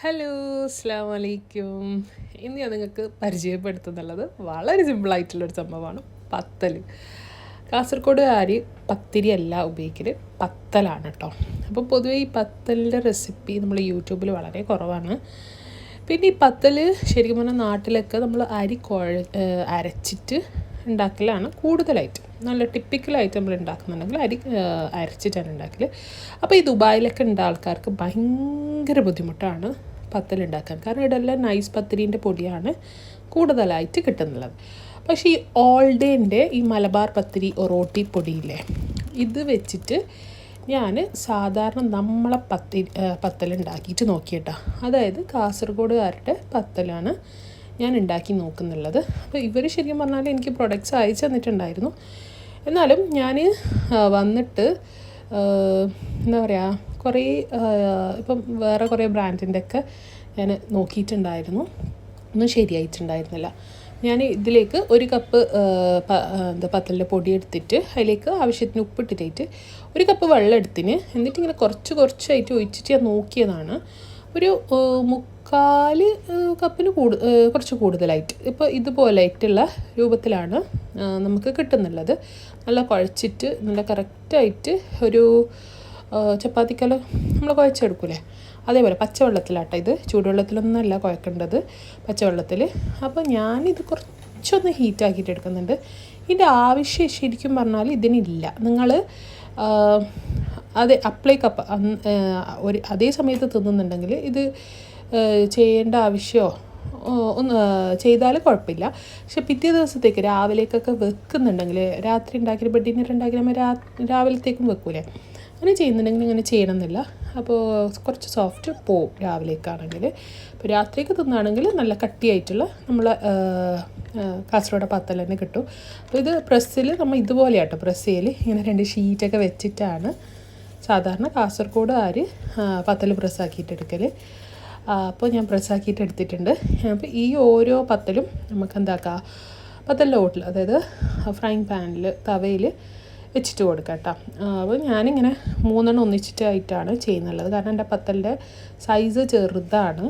Hello, അസ്സലാമു അലൈക്കും. ഇന്ന് ഞാൻ നിങ്ങൾക്ക് പരിചയപ്പെടുത്തുന്നുള്ളത് വളരെ സിമ്പിളായിട്ടുള്ളൊരു സംഭവമാണ് പത്തൽ. കാസർഗോഡുകാർ പത്തിരി അല്ല ഉപയോഗിക്കൽ, പത്തലാണ് കേട്ടോ. അപ്പോൾ പൊതുവേ ഈ പത്തലിൻ്റെ റെസിപ്പി നമ്മൾ യൂട്യൂബിൽ വളരെ കുറവാണ്. പിന്നെ ഈ പത്തൽ ശരിക്കും പറഞ്ഞാൽ നാട്ടിലൊക്കെ നമ്മൾ അരച്ചിട്ട് ഉണ്ടാക്കലാണ് കൂടുതലായിട്ട്. നല്ല ടിപ്പിക്കലായിട്ട് നമ്മൾ ഉണ്ടാക്കുന്നുണ്ടെങ്കിൽ അരച്ചിട്ടാണ് ഉണ്ടാക്കൽ. അപ്പോൾ ഈ ദുബായിലൊക്കെ ഉണ്ട ആൾക്കാർക്ക് ഭയങ്കര ബുദ്ധിമുട്ടാണ് പത്തൽ ഉണ്ടാക്കാൻ. കാരണം ഇതെല്ലാം നൈസ് പത്തിരീൻ്റെ പൊടിയാണ് കൂടുതലായിട്ട് കിട്ടുന്നുള്ളത്. പക്ഷേ ഈ ഓൾഡേൻ്റെ ഈ മലബാർ പത്തിരി റോട്ടി പൊടിയില്ലേ, ഇത് വെച്ചിട്ട് ഞാൻ സാധാരണ നമ്മളെ പത്തൽ ഉണ്ടാക്കിയിട്ട് നോക്കിയിട്ടാ. അതായത് കാസർഗോഡുകാരുടെ പത്തലാണ് ഞാൻ ഉണ്ടാക്കി നോക്കുന്നുള്ളത്. അപ്പോൾ ഇവർ ശരിക്കും പറഞ്ഞാൽ എനിക്ക് പ്രൊഡക്ട്സ് അയച്ചു തന്നിട്ടുണ്ടായിരുന്നു. എന്നാലും ഞാൻ വന്നിട്ട് എന്താ പറയുക, കുറേ ഇപ്പം വേറെ കുറേ ബ്രാൻഡിൻ്റെ ഒക്കെ ഞാൻ നോക്കിയിട്ടുണ്ടായിരുന്നു. ഒന്നും ശരിയായിട്ടുണ്ടായിരുന്നില്ല. ഞാൻ ഇതിലേക്ക് ഒരു കപ്പ് പത്തലിൻ്റെ പൊടി എടുത്തിട്ട് അതിലേക്ക് ആവശ്യത്തിന് ഉപ്പിട്ടിട്ട് ഒരു കപ്പ് വെള്ളം എടുത്തിന്. എന്നിട്ട് ഇങ്ങനെ കുറച്ചായിട്ട് ഒഴിച്ചിട്ട് ഞാൻ നോക്കിയതാണ്. ഒരു 3/4 കപ്പിന് കുറച്ച് കൂടുതലായിട്ട് ഇപ്പോൾ ഇതുപോലെയായിട്ടുള്ള രൂപത്തിലാണ് നമുക്ക് കിട്ടുന്നുള്ളത്. നല്ല കുഴച്ചിട്ട് നല്ല കറക്റ്റായിട്ട് ഒരു ചപ്പാത്തിക്കല്ല നമ്മൾ കുഴച്ചെടുക്കൂലേ, അതേപോലെ പച്ചവെള്ളത്തിലാട്ടോ. ഇത് ചൂടുവെള്ളത്തിലൊന്നുമല്ല കുഴക്കേണ്ടത്, പച്ചവെള്ളത്തിൽ. അപ്പോൾ ഞാനിത് കുറച്ചൊന്ന് ഹീറ്റാക്കിയിട്ട് എടുക്കുന്നുണ്ട്. ഇതിൻ്റെ ആവശ്യം ശരിക്കും പറഞ്ഞാൽ ഇതിനില്ല. നിങ്ങൾ കപ്പ് അതേ സമയത്ത് തിന്നുന്നുണ്ടെങ്കിൽ ഇത് ചെയ്യേണ്ട ആവശ്യമോ ഒന്ന് ചെയ്താൽ കുഴപ്പമില്ല. പക്ഷെ പിറ്റേ ദിവസത്തേക്ക് രാവിലേക്കൊക്കെ വെക്കുന്നുണ്ടെങ്കിൽ, രാത്രി ഉണ്ടാക്കിയ ഡിന്നർ ഉണ്ടാക്കി നമ്മൾ രാവിലത്തേക്കും വെക്കൂലേ, അങ്ങനെ ചെയ്യുന്നുണ്ടെങ്കിൽ ഇങ്ങനെ ചെയ്യണമെന്നില്ല. അപ്പോൾ കുറച്ച് സോഫ്റ്റ് പോവും രാവിലേക്കാണെങ്കിൽ. ഇപ്പോൾ രാത്രിക്ക് തിന്നാണെങ്കിൽ നല്ല കട്ടിയായിട്ടുള്ള നമ്മളെ കാസർഗോഡ് പത്തൽ തന്നെ കിട്ടും. അപ്പോൾ ഇത് പ്രസ്സിൽ നമ്മൾ ഇതുപോലെയാട്ടോ പ്രസ് ചെയ്യൽ. ഇങ്ങനെ 2 ഷീറ്റൊക്കെ വെച്ചിട്ടാണ് സാധാരണ കാസർഗോഡുകാർ പത്തൽ പ്രസ്സാക്കിയിട്ട് എടുക്കൽ. അപ്പോൾ ഞാൻ പ്രസ്സാക്കിയിട്ട് എടുത്തിട്ടുണ്ട്. അപ്പോൾ ഈ ഓരോ പത്തലും നമുക്ക് എന്താക്കാം, പത്തലിൻ്റെ ഓട്ടിൽ, അതായത് ഫ്രൈങ് പാനിൽ തവയിൽ വെച്ചിട്ട് കൊടുക്കാം കേട്ടോ. അപ്പോൾ ഞാനിങ്ങനെ 3 എണ്ണം ഒന്നിച്ചിട്ടായിട്ടാണ് ചെയ്യുന്നുള്ളത്. കാരണം എൻ്റെ പത്തലിൻ്റെ സൈസ് ചെറുതാണ്.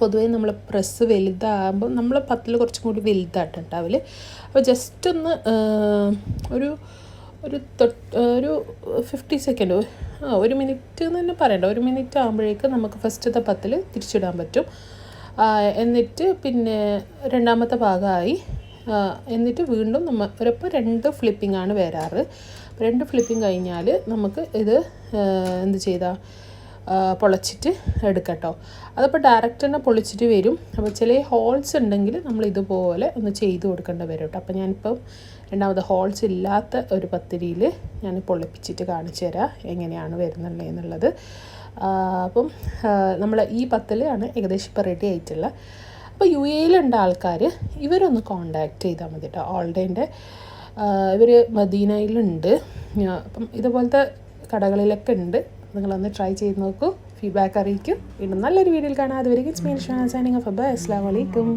പൊതുവേ നമ്മൾ പ്രസ് വലുതാകുമ്പോൾ നമ്മൾ പത്തൽ കുറച്ചും കൂടി വലുതായിട്ടുണ്ടാവില്ല. അപ്പോൾ ജസ്റ്റ് ഒന്ന് ഒരു 50 സെക്കൻഡ്, 1 മിനിറ്റ് എന്ന് തന്നെ പറയണ്ട, 1 മിനിറ്റ് ആകുമ്പോഴേക്ക് നമുക്ക് ഫസ്റ്റത്തെ പത്തൽ തിരിച്ചിടാൻ പറ്റും. എന്നിട്ട് പിന്നെ രണ്ടാമത്തെ ഭാഗമായി, എന്നിട്ട് വീണ്ടും നമ്മൾ ഒരപ്പോൾ 2 ഫ്ലിപ്പിംഗ് ആണ് വരാറ്. 2 ഫ്ലിപ്പിംഗ് കഴിഞ്ഞാൽ നമുക്ക് ഇത് എന്ത് ചെയ്താൽ പൊളച്ചിട്ട് എടുക്കട്ടോ. അതപ്പോൾ ഡയറക്റ്റ് തന്നെ പൊളിച്ചിട്ട് വരും. അപ്പോൾ ചില ഹോൾസ് ഉണ്ടെങ്കിൽ നമ്മൾ ഇതുപോലെ ഒന്ന് ചെയ്ത് കൊടുക്കേണ്ടി വരും കേട്ടോ. അപ്പോൾ ഞാനിപ്പം രണ്ടാമത് ഹോൾസ് ഇല്ലാത്ത ഒരു പത്തിരിയിൽ ഞാൻ പൊളിപ്പിച്ചിട്ട് കാണിച്ചു തരാം എങ്ങനെയാണ് വരുന്നുള്ളത് എന്നുള്ളത്. അപ്പം നമ്മൾ ഈ പത്തലാണ് ഏകദേശം ഇപ്പോൾ റെഡി ആയിട്ടുള്ള. അപ്പോൾ UAE-യിലുണ്ട ആൾക്കാർ ഇവരൊന്ന് കോണ്ടാക്ട് ചെയ്താൽ മതി കേട്ടോ. ഓൾഡേൻ്റെ ഇവർ മദീനയിലുണ്ട്. അപ്പം ഇതുപോലത്തെ കടകളിലൊക്കെ ഉണ്ട്. നിങ്ങളൊന്ന് ട്രൈ ചെയ്ത് നോക്കൂ, ഫീഡ്ബാക്ക് അറിയിക്കും. വീണ്ടും നല്ലൊരു വീഡിയോയിൽ കാണാം. അതുവരെയും it's me Shana signing off. Bye, അസ്സലാമു അലൈക്കും.